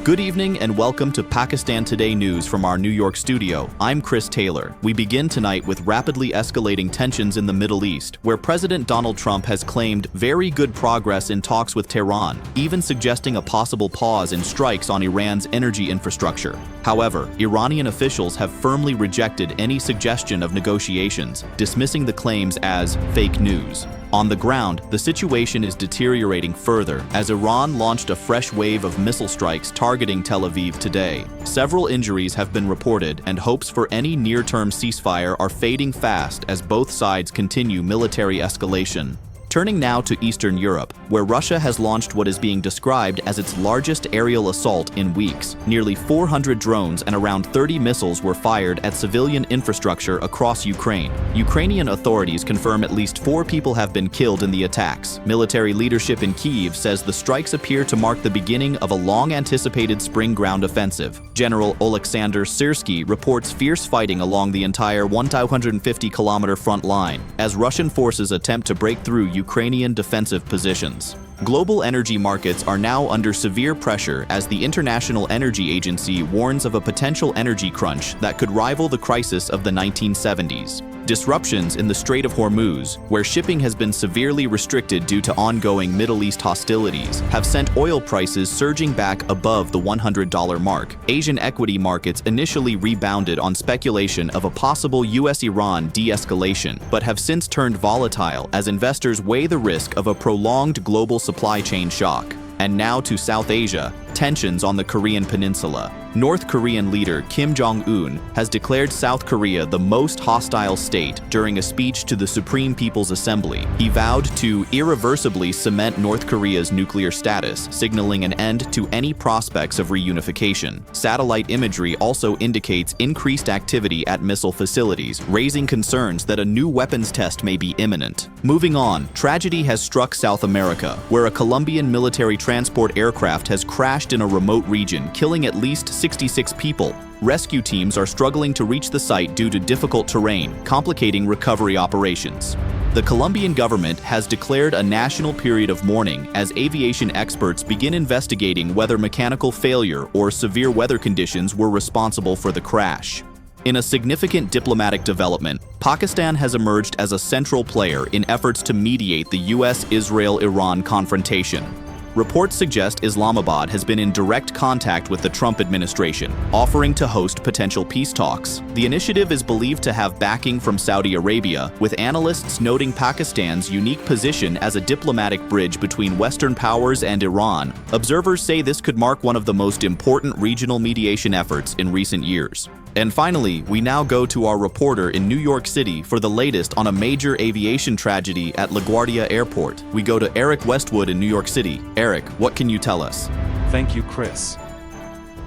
Good evening and welcome to Pakistan Today News from our New York studio. I'm Chris Taylor. We begin tonight with rapidly escalating tensions in the Middle East, where President Donald Trump has claimed very good progress in talks with Tehran, even suggesting a possible pause in strikes on Iran's energy infrastructure. However, Iranian officials have firmly rejected any suggestion of negotiations, dismissing the claims as fake news. On the ground, the situation is deteriorating further as Iran launched a fresh wave of missile strikes targeting Tel Aviv today. Several injuries have been reported, and hopes for any near-term ceasefire are fading fast as both sides continue military escalation. Turning now to Eastern Europe, where Russia has launched what is being described as its largest aerial assault in weeks. Nearly 400 drones and around 30 missiles were fired at civilian infrastructure across Ukraine. Ukrainian authorities confirm at least 4 people have been killed in the attacks. Military leadership in Kyiv says the strikes appear to mark the beginning of a long-anticipated spring ground offensive. General Oleksandr Syrsky reports fierce fighting along the entire 1,250-kilometer front line as Russian forces attempt to break through Ukrainian defensive positions. Global energy markets are now under severe pressure as the International Energy Agency warns of a potential energy crunch that could rival the crisis of the 1970s. Disruptions in the Strait of Hormuz, where shipping has been severely restricted due to ongoing Middle East hostilities, have sent oil prices surging back above the $100 mark. Asian equity markets initially rebounded on speculation of a possible US-Iran de-escalation, but have since turned volatile as investors weigh the risk of a prolonged global supply chain shock. And now to South Asia, tensions on the Korean peninsula. North Korean leader Kim Jong-un has declared South Korea the most hostile state during a speech to the Supreme People's Assembly. He vowed to irreversibly cement North Korea's nuclear status, signaling an end to any prospects of reunification. Satellite imagery also indicates increased activity at missile facilities, raising concerns that a new weapons test may be imminent. Moving on, tragedy has struck South America, where a Colombian military transport aircraft has crashed in a remote region, killing at least 66 people. Rescue teams are struggling to reach the site due to difficult terrain, complicating recovery operations. The Colombian government has declared a national period of mourning as aviation experts begin investigating whether mechanical failure or severe weather conditions were responsible for the crash. In a significant diplomatic development, Pakistan has emerged as a central player in efforts to mediate the US-Israel-Iran confrontation. Reports suggest Islamabad has been in direct contact with the Trump administration, offering to host potential peace talks. The initiative is believed to have backing from Saudi Arabia, with analysts noting Pakistan's unique position as a diplomatic bridge between Western powers and Iran. Observers say this could mark one of the most important regional mediation efforts in recent years. And finally, we now go to our reporter in New York City for the latest on a major aviation tragedy at LaGuardia Airport. We go to Eric Westwood in New York City. Eric, what can you tell us? Thank you, Chris.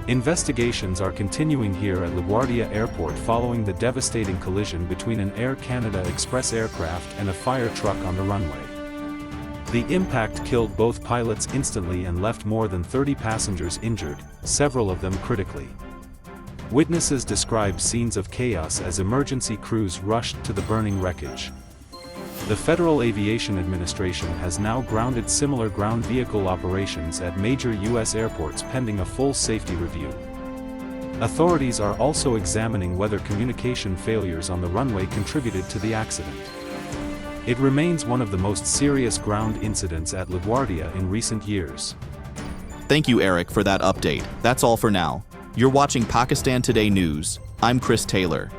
Investigations are continuing here at LaGuardia Airport following the devastating collision between an Air Canada Express aircraft and a fire truck on the runway. The impact killed both pilots instantly and left more than 30 passengers injured, several of them critically. Witnesses described scenes of chaos as emergency crews rushed to the burning wreckage. The Federal Aviation Administration has now grounded similar ground vehicle operations at major U.S. airports pending a full safety review. Authorities are also examining whether communication failures on the runway contributed to the accident. It remains one of the most serious ground incidents at LaGuardia in recent years. Thank you, Eric, for that update. That's all for now. You're watching Pakistan Today News. I'm Chris Taylor.